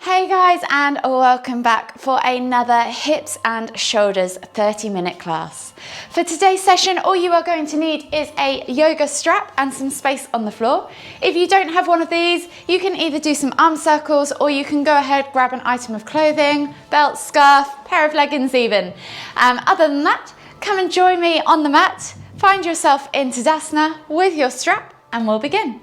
Hey guys, and welcome back for another hips and shoulders 30-minute class. For today's session, all you are going to need is a yoga strap and some space on the floor. If you don't have one of these, you can either do some arm circles or you can go ahead, grab an item of clothing, belt, scarf, pair of leggings even. Other than that, come and join me on the mat. Find yourself in Tadasana with your strap and we'll begin.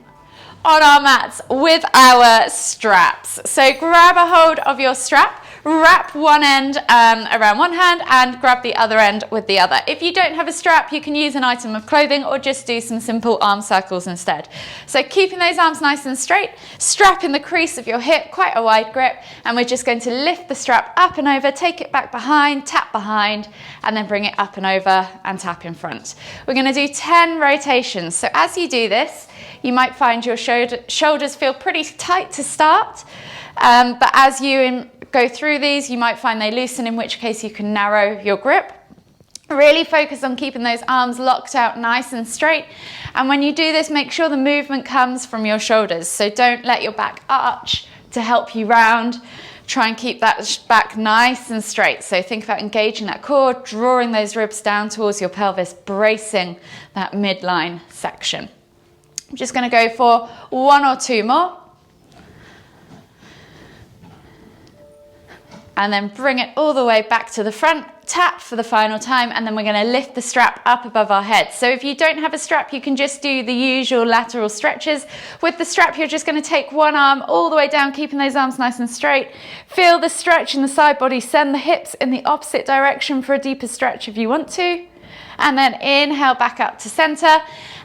On our mats with our straps. So grab a hold of your strap, wrap one end around one hand and grab the other end with the other. If you don't have a strap, you can use an item of clothing or just do some simple arm circles instead. So keeping those arms nice and straight, strap in the crease of your hip, quite a wide grip, and we're just going to lift the strap up and over, take it back behind, tap behind, and then bring it up and over and tap in front. We're going to do 10 rotations. So as you do this, you might find your shoulders feel pretty tight to start, but as you go through these, you might find they loosen, in which case you can narrow your grip. Really focus on keeping those arms locked out nice and straight. And when you do this, make sure the movement comes from your shoulders. So don't let your back arch to help you round. Try and keep that back nice and straight. So think about engaging that core, drawing those ribs down towards your pelvis, bracing that midline section. I'm just going to go for one or two more. And then bring it all the way back to the front, tap for the final time, and then we're going to lift the strap up above our head. So if you don't have a strap, you can just do the usual lateral stretches. With the strap, you're just going to take one arm all the way down, keeping those arms nice and straight. Feel the stretch in the side body. Send the hips in the opposite direction for a deeper stretch if you want to. And then inhale back up to center,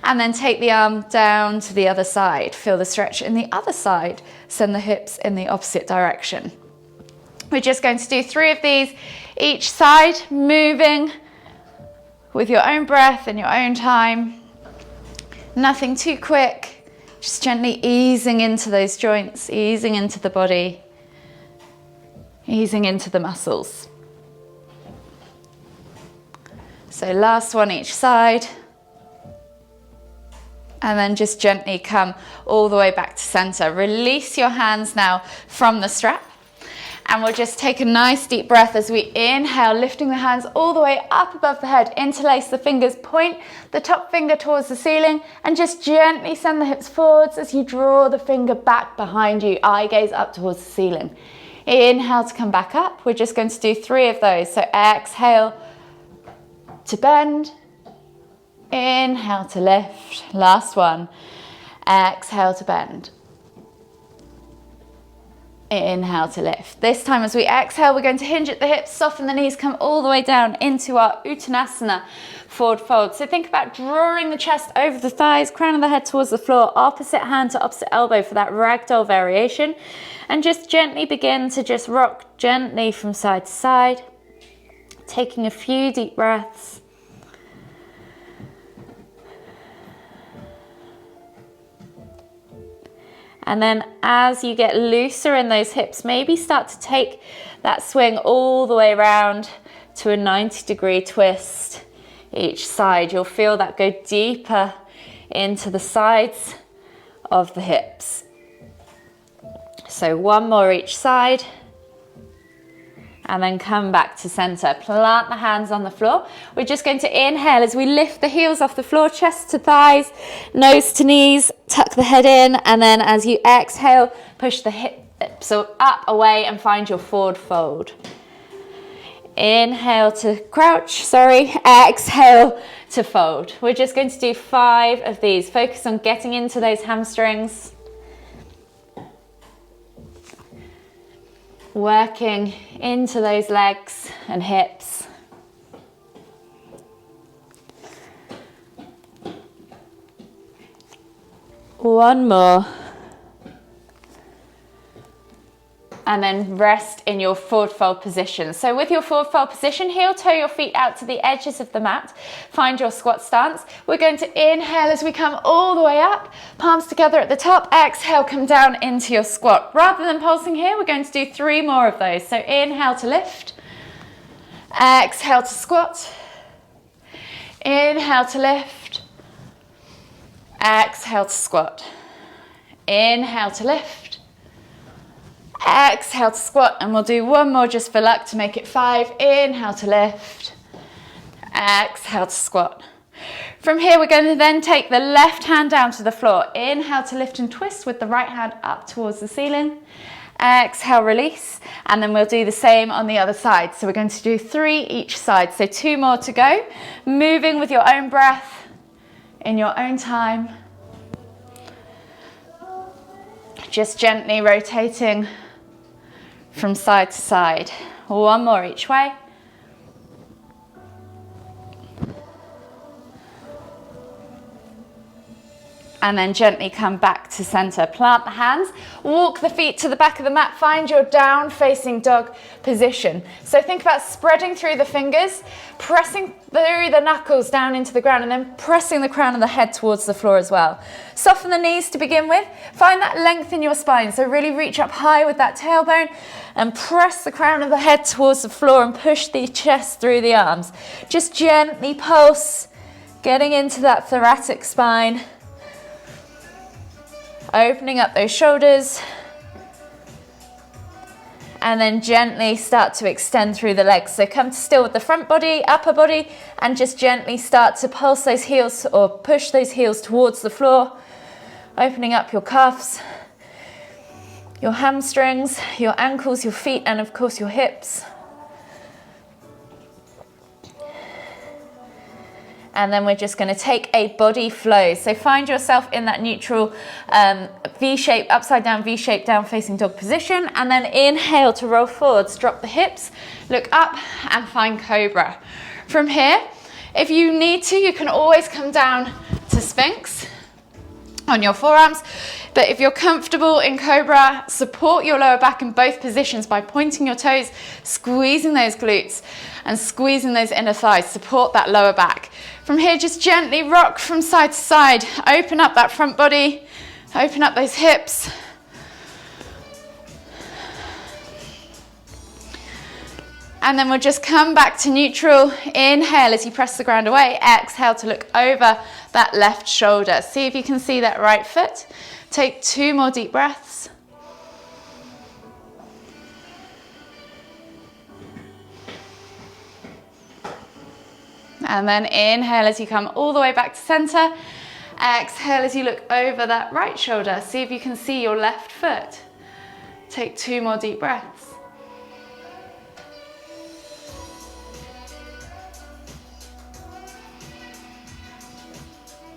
and then take the arm down to the other side. Feel the stretch in the other side. Send the hips in the opposite direction. We're just going to do 3 of these each side, moving with your own breath and your own time. Nothing too quick, just gently easing into those joints, easing into the body, easing into the muscles. So last one each side. And then just gently come all the way back to center. Release your hands now from the strap. And we'll just take a nice deep breath as we inhale, lifting the hands all the way up above the head. Interlace the fingers, point the top finger towards the ceiling, and just gently send the hips forwards as you draw the finger back behind you, eye gaze up towards the ceiling. Inhale to come back up. We're just going to do 3 of those. So exhale to bend. Inhale to lift. Last one. Exhale to bend. Inhale to lift. This time as we exhale, we're going to hinge at the hips, soften the knees, come all the way down into our Uttanasana forward fold. So think about drawing the chest over the thighs, crown of the head towards the floor, opposite hand to opposite elbow for that ragdoll variation. And just gently begin to just rock gently from side to side, taking a few deep breaths. And then as you get looser in those hips, maybe start to take that swing all the way around to a 90-degree twist each side. You'll feel that go deeper into the sides of the hips. So one more each side. And then come back to center. Plant the hands on the floor. We're just going to inhale as we lift the heels off the floor, chest to thighs, nose to knees, tuck the head in, and then as you exhale, push the hips up, away, and find your forward fold. Inhale to crouch, exhale to fold. We're just going to do 5 of these. Focus on getting into those hamstrings. Working into those legs and hips. One more. And then rest in your forward fold position. So with your forward fold position, heel toe your feet out to the edges of the mat. Find your squat stance. We're going to inhale as we come all the way up, palms together at the top. Exhale, come down into your squat. Rather than pulsing here, we're going to do 3 more of those. So inhale to lift. Exhale to squat. Inhale to lift. Exhale to squat. Inhale to lift. Exhale to squat, and we'll do one more just for luck to make it 5. Inhale to lift. Exhale to squat. From here, we're going to then take the left hand down to the floor. Inhale to lift and twist with the right hand up towards the ceiling. Exhale, release, and then we'll do the same on the other side. So we're going to do 3 each side. So 2 more to go. Moving with your own breath, in your own time. Just gently rotating from side to side. 1 more each way. And then gently come back to center. Plant the hands, walk the feet to the back of the mat, find your down facing dog position. So think about spreading through the fingers, pressing through the knuckles down into the ground, and then pressing the crown of the head towards the floor as well. Soften the knees to begin with. Find that length in your spine. So really reach up high with that tailbone and press the crown of the head towards the floor and push the chest through the arms. Just gently pulse, getting into that thoracic spine. Opening up those shoulders, and then gently start to extend through the legs. So come to still with the front body, upper body, and just gently start to pulse those heels or push those heels towards the floor, opening up your calves, your hamstrings, your ankles, your feet, and of course your hips. And then we're just going to take a body flow. So find yourself in that neutral V-shape, upside down V-shape, down facing dog position. And then inhale to roll forwards, drop the hips, look up and find cobra. From here, if you need to, you can always come down to Sphinx on your forearms. But if you're comfortable in cobra, support your lower back in both positions by pointing your toes, squeezing those glutes and squeezing those inner thighs. Support that lower back. From here, just gently rock from side to side. Open up that front body, open up those hips. And then we'll just come back to neutral. Inhale as you press the ground away. Exhale to look over that left shoulder. See if you can see that right foot. Take 2 more deep breaths. And then inhale as you come all the way back to center. Exhale as you look over that right shoulder. See if you can see your left foot. Take 2 more deep breaths.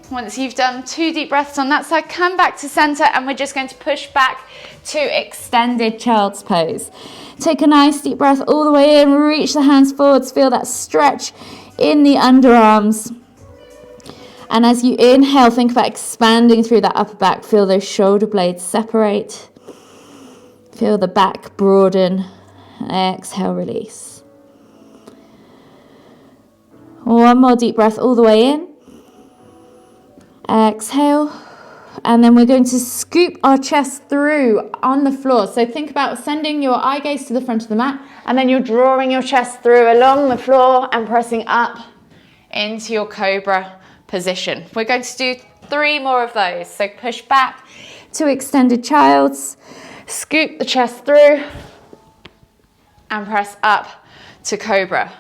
Once you've done 2 deep breaths on that side, come back to center, and we're just going to push back to extended child's pose. Take a nice deep breath all the way in, reach the hands forwards, feel that stretch in the underarms. And as you inhale, think about expanding through that upper back. Feel those shoulder blades separate. Feel the back broaden. Exhale, release. 1 more deep breath all the way in. Exhale. And then we're going to scoop our chest through on the floor. So think about sending your eye gaze to the front of the mat, and then you're drawing your chest through along the floor and pressing up into your cobra position. We're going to do 3 more of those. So push back to extended child's, scoop the chest through, and press up to cobra.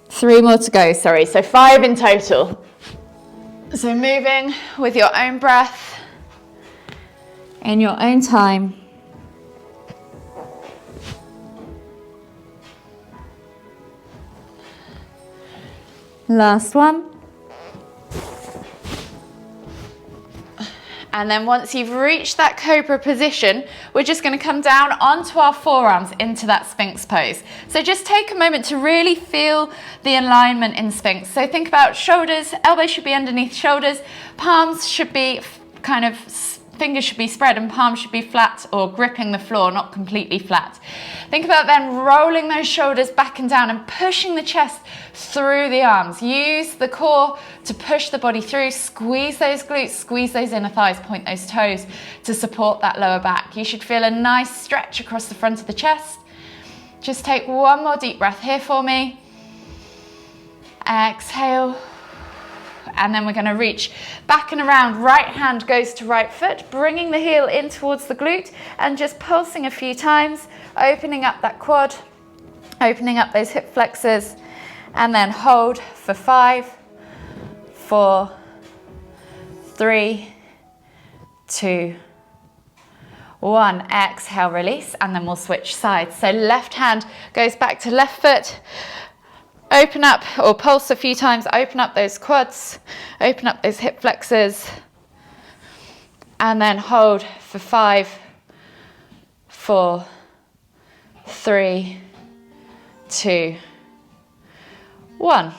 3 more to go, sorry. So 5 in total. So moving with your own breath, in your own time. Last one. And then once you've reached that cobra position, we're just going to come down onto our forearms into that Sphinx pose. So just take a moment to really feel the alignment in Sphinx. So think about shoulders, elbows should be underneath shoulders, palms should be fingers should be spread and palms should be flat or gripping the floor, not completely flat. Think about then rolling those shoulders back and down and pushing the chest through the arms. Use the core to push the body through. Squeeze those glutes, squeeze those inner thighs, point those toes to support that lower back. You should feel a nice stretch across the front of the chest. Just take 1 more deep breath here for me. Exhale. And then we're going to reach back and around. Right hand goes to right foot, bringing the heel in towards the glute and just pulsing a few times, opening up that quad, opening up those hip flexors, and then hold for 5, 4, 3, 2, 1. Exhale, release, and then we'll switch sides. So left hand goes back to left foot. Open up or pulse a few times, open up those quads, open up those hip flexors, and then hold for 5, 4, 3, 2, 1.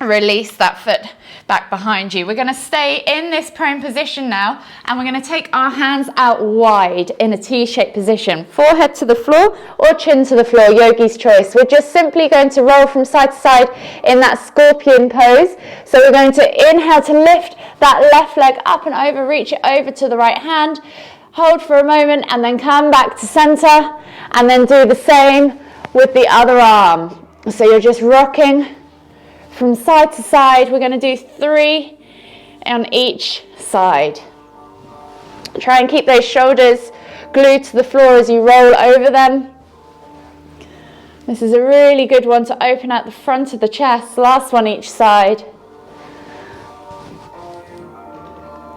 Release that foot back behind you. We're going to stay in this prone position now, and we're going to take our hands out wide in a T-shaped position. Forehead to the floor or chin to the floor, yogi's choice. We're just simply going to roll from side to side in that scorpion pose. So we're going to inhale to lift that left leg up and over, reach it over to the right hand, hold for a moment, and then come back to center, and then do the same with the other arm. So you're just rocking from side to side. We're going to do 3 on each side. Try and keep those shoulders glued to the floor as you roll over them. This is a really good one to open out the front of the chest. Last one each side.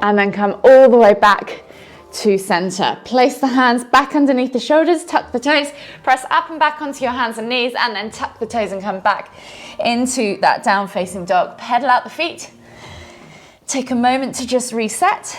And then come all the way back to center. Place the hands back underneath the shoulders, tuck the toes, press up and back onto your hands and knees, and then tuck the toes and come back into that down facing dog. Pedal out the feet. Take a moment to just reset.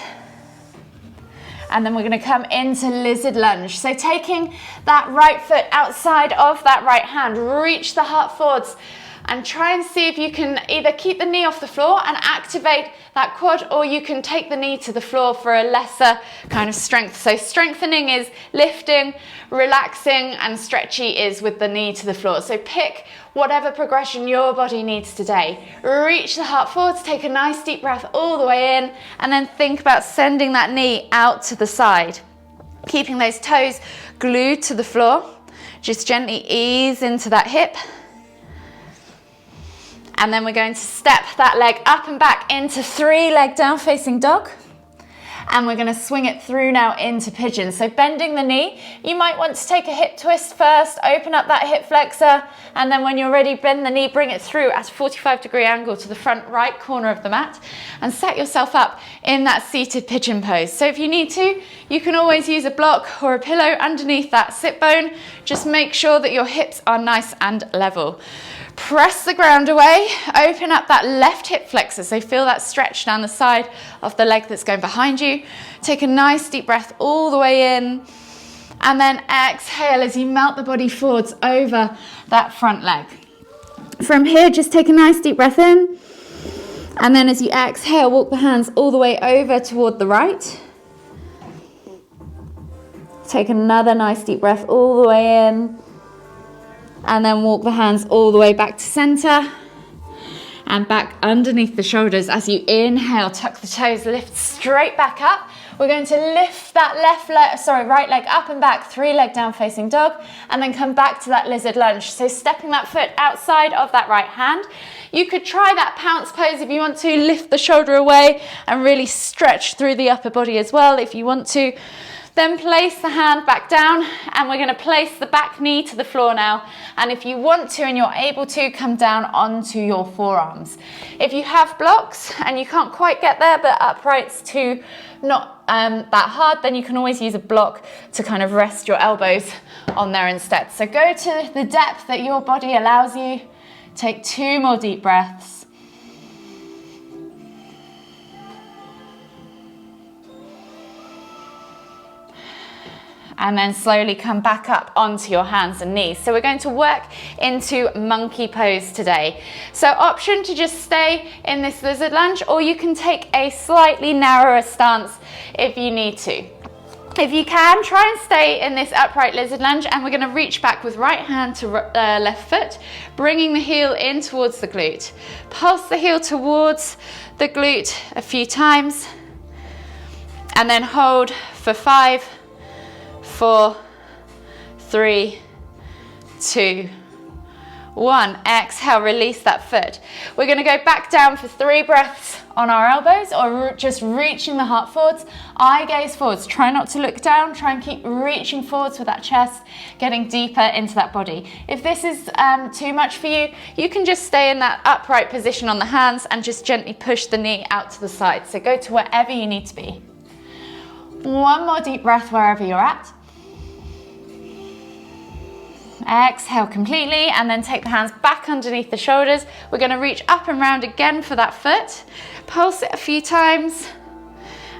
And then we're going to come into lizard lunge. So taking that right foot outside of that right hand, reach the heart forwards, and try and see if you can either keep the knee off the floor and activate that quad, or you can take the knee to the floor for a lesser kind of strength. So strengthening is lifting, relaxing, and stretchy is with the knee to the floor. So pick whatever progression your body needs today. Reach the heart forwards, take a nice deep breath all the way in, and then think about sending that knee out to the side. Keeping those toes glued to the floor. Just gently ease into that hip. And then we're going to step that leg up and back into 3-leg down facing dog. And we're going to swing it through now into pigeon. So bending the knee, you might want to take a hip twist first, open up that hip flexor, and then when you're ready, bend the knee, bring it through at a 45-degree angle to the front right corner of the mat, and set yourself up in that seated pigeon pose. So if you need to, you can always use a block or a pillow underneath that sit bone. Just make sure that your hips are nice and level. Press the ground away, open up that left hip flexor, so feel that stretch down the side of the leg that's going behind you. Take a nice deep breath all the way in, and then exhale as you melt the body forwards over that front leg. From here, just take a nice deep breath in, and then as you exhale, walk the hands all the way over toward the right. Take another nice deep breath all the way in, and then walk the hands all the way back to center and back underneath the shoulders. As you inhale, tuck the toes, lift straight back up. We're going to lift that right leg up and back, 3-leg down facing dog, and then come back to that lizard lunge. So stepping that foot outside of that right hand. You could try that pounce pose if you want to, lift the shoulder away and really stretch through the upper body as well if you want to. Then place the hand back down, and we're going to place the back knee to the floor now. And if you want to and you're able to, come down onto your forearms. If you have blocks and you can't quite get there, but upright's too not that hard, then you can always use a block to kind of rest your elbows on there instead. So go to the depth that your body allows you. Take 2 more deep breaths. And then slowly come back up onto your hands and knees. So we're going to work into monkey pose today. So option to just stay in this lizard lunge, or you can take a slightly narrower stance if you need to. If you can, try and stay in this upright lizard lunge, and we're going to reach back with right hand to left foot, bringing the heel in towards the glute. Pulse the heel towards the glute a few times, and then hold for 5, 4, 3, 2, 1. Exhale, release that foot. We're going to go back down for 3 breaths on our elbows, or just reaching the heart forwards. Eye gaze forwards. Try not to look down. Try and keep reaching forwards with that chest, getting deeper into that body. If this is too much for you, you can just stay in that upright position on the hands and just gently push the knee out to the side. So go to wherever you need to be. 1 more deep breath wherever you're at. Exhale completely, and then take the hands back underneath the shoulders. We're going to reach up and round again for that foot. Pulse it a few times,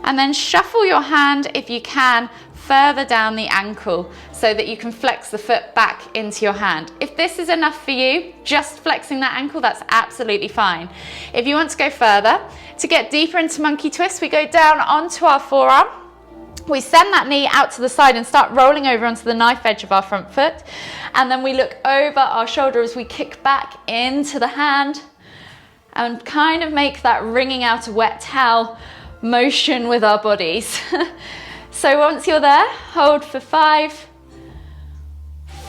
and then shuffle your hand, if you can, further down the ankle so that you can flex the foot back into your hand. If this is enough for you, just flexing that ankle, that's absolutely fine. If you want to go further, to get deeper into monkey twist, we go down onto our forearm. We send that knee out to the side and start rolling over onto the knife edge of our front foot. And then we look over our shoulder as we kick back into the hand and kind of make that wringing out a wet towel motion with our bodies. So once you're there, hold for 5,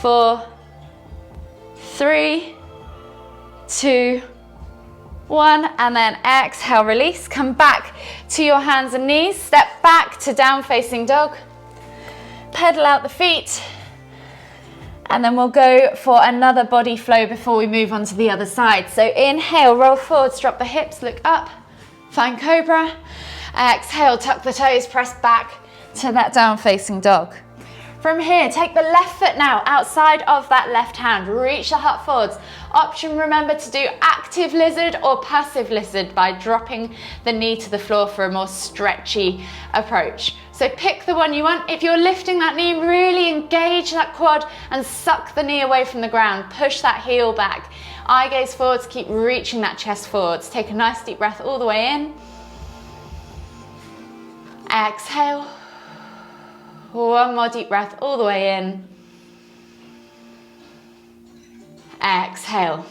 4, 3, 2, 1, and then exhale, release. Come back to your hands and knees. Step back to down facing dog. Pedal out the feet. And then we'll go for another body flow before we move on to the other side. So inhale, roll forwards, drop the hips, look up, find cobra. Exhale, tuck the toes, press back to that down facing dog. From here, take the left foot now outside of that left hand. Reach the heart forwards. Option, remember to do active lizard or passive lizard by dropping the knee to the floor for a more stretchy approach. So pick the one you want. If you're lifting that knee, really engage that quad and suck the knee away from the ground. Push that heel back. Eye gaze forwards, keep reaching that chest forwards. Take a nice deep breath all the way in. Exhale. 1 more deep breath all the way in. Exhale.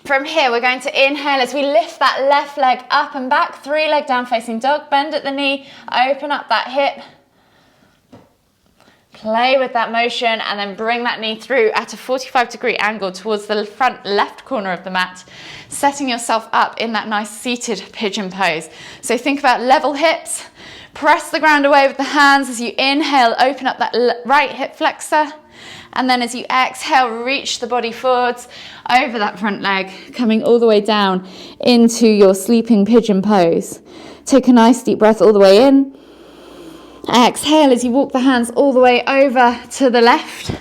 From here, we're going to inhale as we lift that left leg up and back. 3 leg down facing dog. Bend at the knee, open up that hip. Play with that motion and then bring that knee through at a 45-degree angle towards the front left corner of the mat, setting yourself up in that nice seated pigeon pose. So think about level hips. Press the ground away with the hands as you inhale, open up that right hip flexor. And then as you exhale, reach the body forwards over that front leg, coming all the way down into your sleeping pigeon pose. Take a nice deep breath all the way in. Exhale as you walk the hands all the way over to the left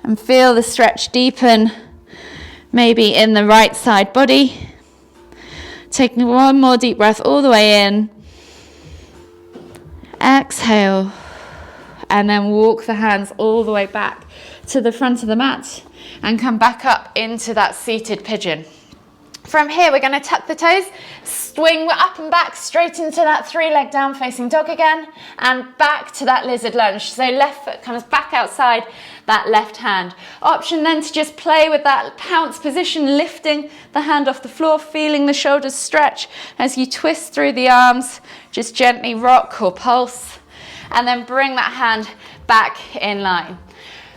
and feel the stretch deepen, maybe in the right side body. Taking 1 more deep breath all the way in. Exhale, and then walk the hands all the way back to the front of the mat and come back up into that seated pigeon. From here, we're going to tuck the toes, swing up and back straight into that 3 leg down facing dog again, and back to that lizard lunge. So left foot comes back outside that left hand. Option then to just play with that pounce position, lifting the hand off the floor, feeling the shoulders stretch as you twist through the arms. Just gently rock or pulse, and then bring that hand back in line.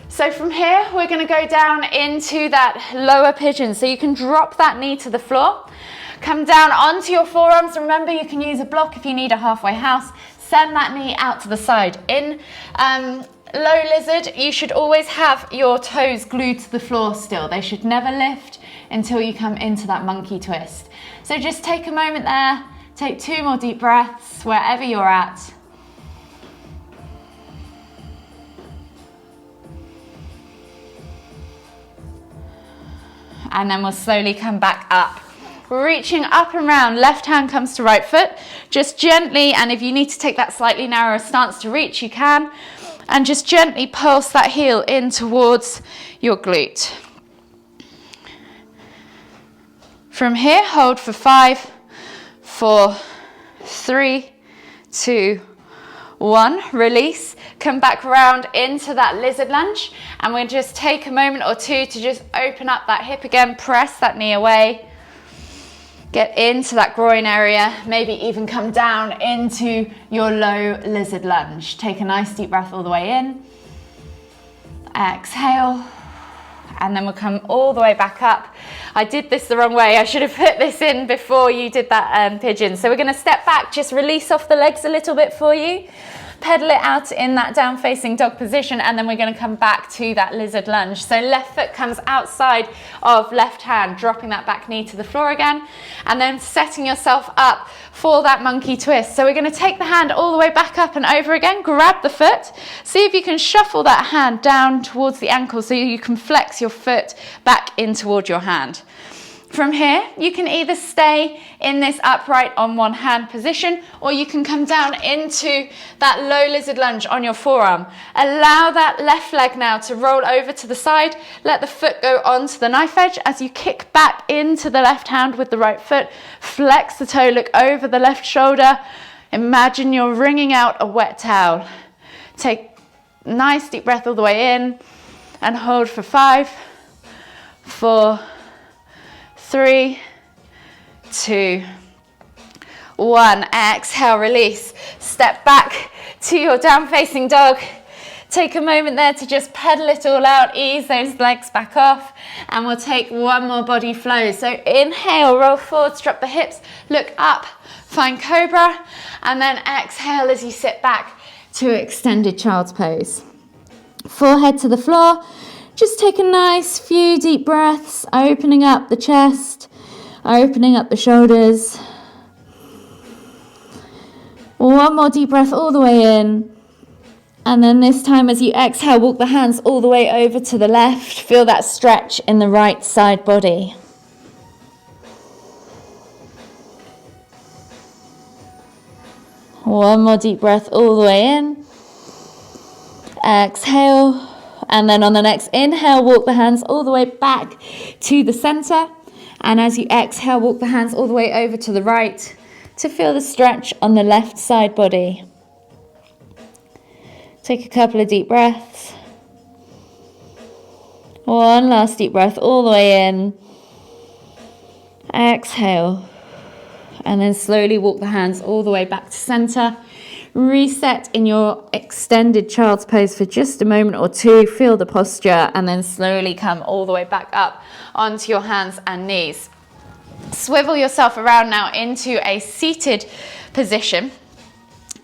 So from here, we're going to go down into that lower pigeon. So you can drop that knee to the floor, come down onto your forearms. Remember, you can use a block if you need a halfway house. Send that knee out to the side. In low lizard, you should always have your toes glued to the floor still. They should never lift until you come into that monkey twist. So just take a moment there. Take 2 more deep breaths wherever you're at. And then we'll slowly come back up. Reaching up and round, left hand comes to right foot. Just gently, and if you need to take that slightly narrower stance to reach, you can. And just gently pulse that heel in towards your glute. From here, hold for 5, 4, 3, 2, 1. Release. Come back around into that lizard lunge, and we'll just take a moment or 2 to just open up that hip again. Press that knee away. Get into that groin area. Maybe even come down into your low lizard lunge. Take a nice deep breath all the way in. Exhale. and then we'll come all the way back up. I did this the wrong way. I should have put this in before you did that pigeon. So we're going to step back, just release off the legs a little bit for you. Pedal it out in that down facing dog position, and then we're going to come back to that lizard lunge. So left foot comes outside of left hand, dropping that back knee to the floor again, and then setting yourself up for that monkey twist. So we're going to take the hand all the way back up and over again, grab the foot, see if you can shuffle that hand down towards the ankle so you can flex your foot back in toward your hand. From here, you can either stay in this upright on one hand position, or you can come down into that low lizard lunge on your forearm. Allow that left leg now to roll over to the side. Let the foot go onto the knife edge as you kick back into the left hand with the right foot. Flex the toe, look over the left shoulder. Imagine you're wringing out a wet towel. Take a nice deep breath all the way in and hold for 5, 4, 3, 2, 1. Exhale, release. Step back to your down facing dog. Take a moment there to just pedal it all out, ease those legs back off, and we'll take one more body flow. So inhale, roll forwards, drop the hips, look up, find cobra, and then exhale as you sit back to extended child's pose. Forehead to the floor. Just take a nice few deep breaths, opening up the chest, opening up the shoulders. One more deep breath all the way in. And then this time as you exhale, walk the hands all the way over to the left. Feel that stretch in the right side body. One more deep breath all the way in. Exhale. And then on the next inhale, walk the hands all the way back to the center. And as you exhale, walk the hands all the way over to the right to feel the stretch on the left side body. Take a couple of deep breaths. One last deep breath all the way in. Exhale. And then slowly walk the hands all the way back to center. Reset in your extended child's pose for just a moment or two. Feel the posture and then slowly come all the way back up onto your hands and knees. Swivel yourself around now into a seated position.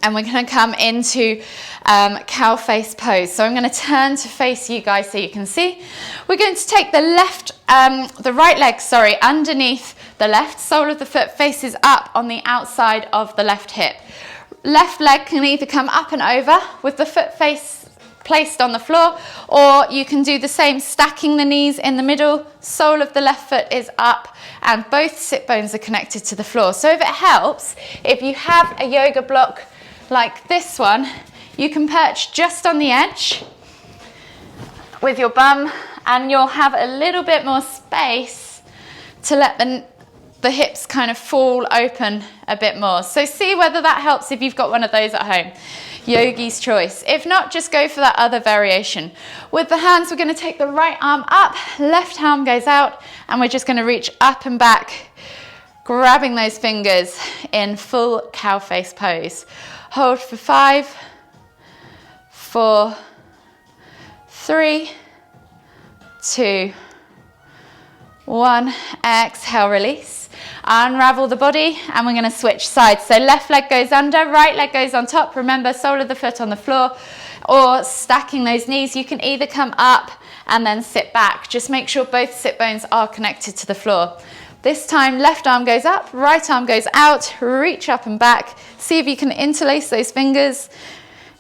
And we're going to come into cow face pose. So I'm going to turn to face you guys so you can see. We're going to take the right leg, underneath the left. Sole of the foot faces up on the outside of the left hip. Left leg can either come up and over with the foot face placed on the floor, or you can do the same, stacking the knees in the middle. Sole of the left foot is up and both sit bones are connected to the floor. So if it helps, if you have a yoga block like this one, you can perch just on the edge with your bum, and you'll have a little bit more space to let the hips kind of fall open a bit more. So see whether that helps if you've got one of those at home. Yogi's choice. If not, just go for that other variation. With the hands, we're going to take the right arm up, left arm goes out, and we're just going to reach up and back, grabbing those fingers in full cow face pose. Hold for 5, 4, 3, 2, 1. Exhale, release. Unravel the body, and we're going to switch sides. So left leg goes under, right leg goes on top. Remember, sole of the foot on the floor, or stacking those knees. You can either come up and then sit back. Just make sure both sit bones are connected to the floor. This time, left arm goes up, right arm goes out. Reach up and back. See if you can interlace those fingers.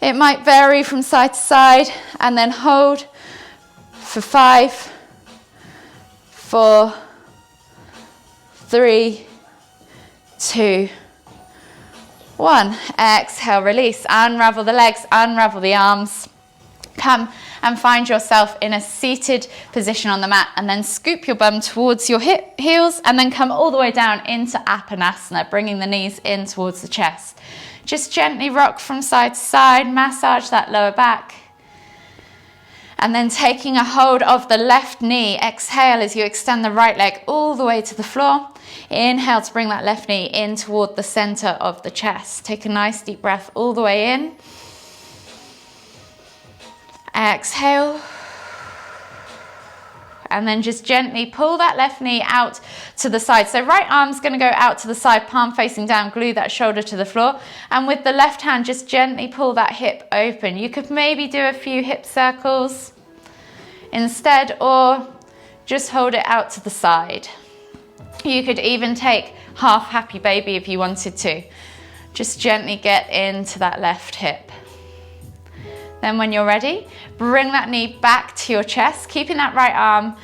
It might vary from side to side, and then hold for 5, 4, 3, 2, 1. Exhale, release. Unravel the legs, unravel the arms. Come and find yourself in a seated position on the mat, and then scoop your bum towards your heels, and then come all the way down into Apanasana, bringing the knees in towards the chest. Just gently rock from side to side, massage that lower back. And then taking a hold of the left knee, exhale as you extend the right leg all the way to the floor. Inhale to bring that left knee in toward the center of the chest. Take a nice deep breath all the way in. Exhale. and then just gently pull that left knee out to the side. So right arm's going to go out to the side, palm facing down, glue that shoulder to the floor, and with the left hand just gently pull that hip open. You could maybe do a few hip circles instead, or just hold it out to the side. You could even take half happy baby if you wanted to. Just gently get into that left hip. Then when you're ready, bring that knee back to your chest, keeping that right arm,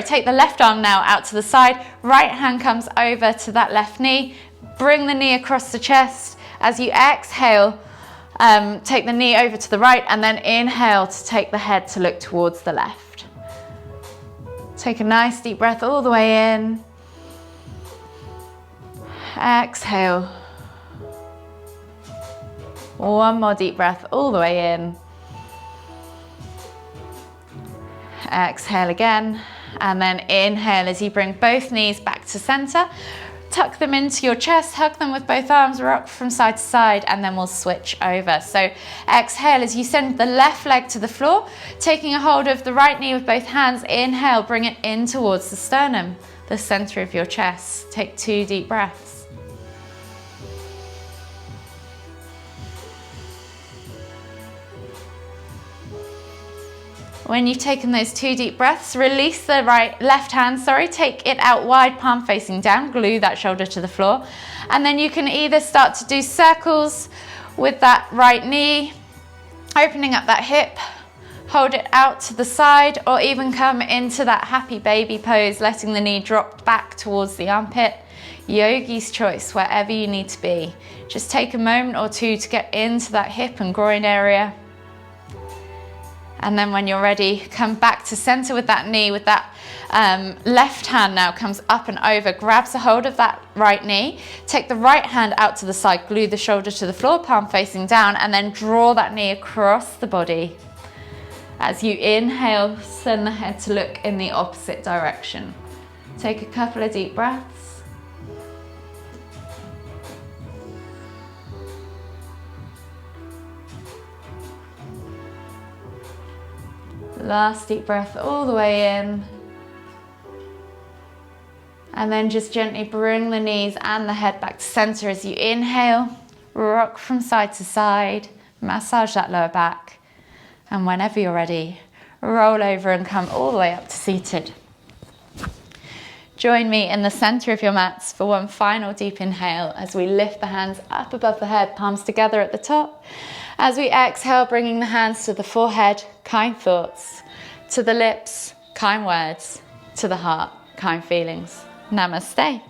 take the left arm now out to the side, right hand comes over to that left knee, bring the knee across the chest. As you exhale, take the knee over to the right, and then inhale to take the head to look towards the left. Take a nice deep breath all the way in. Exhale. One more deep breath all the way in. Exhale again, and then inhale as you bring both knees back to center. Tuck them into your chest, hug them with both arms, rock from side to side, and then we'll switch over. So exhale as you send the left leg to the floor, taking a hold of the right knee with both hands. Inhale, bring it in towards the sternum, the center of your chest. Take 2 deep breaths. When you've taken those 2 deep breaths, release the left hand, take it out wide, palm facing down, glue that shoulder to the floor. And then you can either start to do circles with that right knee, opening up that hip, hold it out to the side, or even come into that happy baby pose, letting the knee drop back towards the armpit. Yogi's choice, wherever you need to be. Just take a moment or two to get into that hip and groin area. And then when you're ready, come back to center with that knee, with that left hand now comes up and over, grabs a hold of that right knee, take the right hand out to the side, glue the shoulder to the floor, palm facing down, and then draw that knee across the body. As you inhale, send the head to look in the opposite direction. Take a couple of deep breaths. Last deep breath all the way in. And then just gently bring the knees and the head back to center as you inhale, rock from side to side, massage that lower back. And whenever you're ready, roll over and come all the way up to seated. Join me in the center of your mats for one final deep inhale as we lift the hands up above the head, palms together at the top. As we exhale, bringing the hands to the forehead, kind thoughts, to the lips, kind words, to the heart, kind feelings. Namaste.